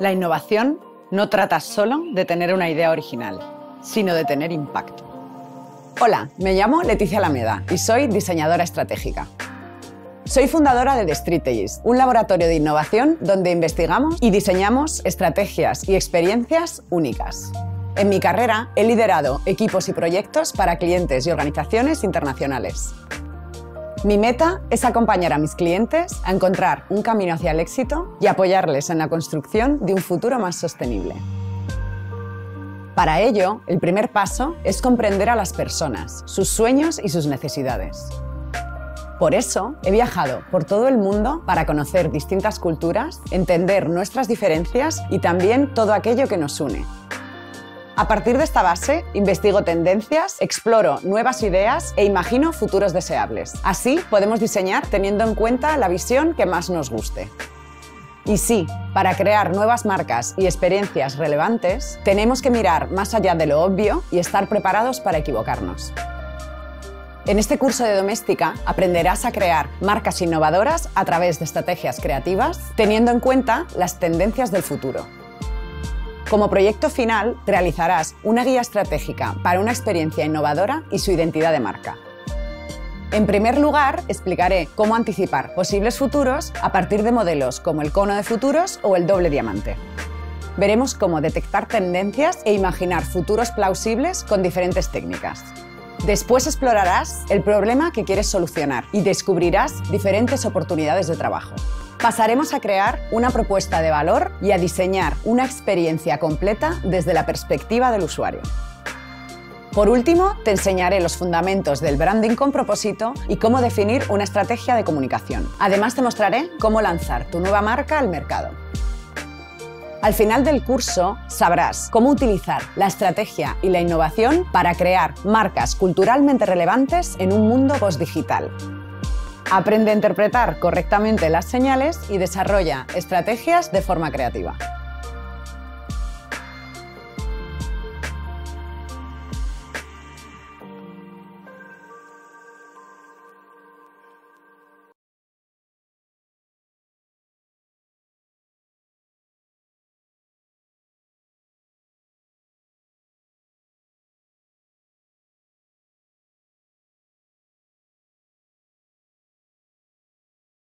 La innovación no trata solo de tener una idea original, sino de tener impacto. Hola, me llamo Leticia Alameda y soy diseñadora estratégica. Soy fundadora de The Strategist, un laboratorio de innovación donde investigamos y diseñamos estrategias y experiencias únicas. En mi carrera he liderado equipos y proyectos para clientes y organizaciones internacionales. Mi meta es acompañar a mis clientes a encontrar un camino hacia el éxito y apoyarles en la construcción de un futuro más sostenible. Para ello, el primer paso es comprender a las personas, sus sueños y sus necesidades. Por eso, he viajado por todo el mundo para conocer distintas culturas, entender nuestras diferencias y también todo aquello que nos une. A partir de esta base, investigo tendencias, exploro nuevas ideas e imagino futuros deseables. Así, podemos diseñar teniendo en cuenta la visión que más nos guste. Y sí, para crear nuevas marcas y experiencias relevantes, tenemos que mirar más allá de lo obvio y estar preparados para equivocarnos. En este curso de Doméstica aprenderás a crear marcas innovadoras a través de estrategias creativas, teniendo en cuenta las tendencias del futuro. Como proyecto final, realizarás una guía estratégica para una experiencia innovadora y su identidad de marca. En primer lugar, explicaré cómo anticipar posibles futuros a partir de modelos como el cono de futuros o el doble diamante. Veremos cómo detectar tendencias e imaginar futuros plausibles con diferentes técnicas. Después explorarás el problema que quieres solucionar y descubrirás diferentes oportunidades de trabajo. Pasaremos a crear una propuesta de valor y a diseñar una experiencia completa desde la perspectiva del usuario. Por último, te enseñaré los fundamentos del branding con propósito y cómo definir una estrategia de comunicación. Además, te mostraré cómo lanzar tu nueva marca al mercado. Al final del curso sabrás cómo utilizar la estrategia y la innovación para crear marcas culturalmente relevantes en un mundo postdigital. Aprende a interpretar correctamente las señales y desarrolla estrategias de forma creativa.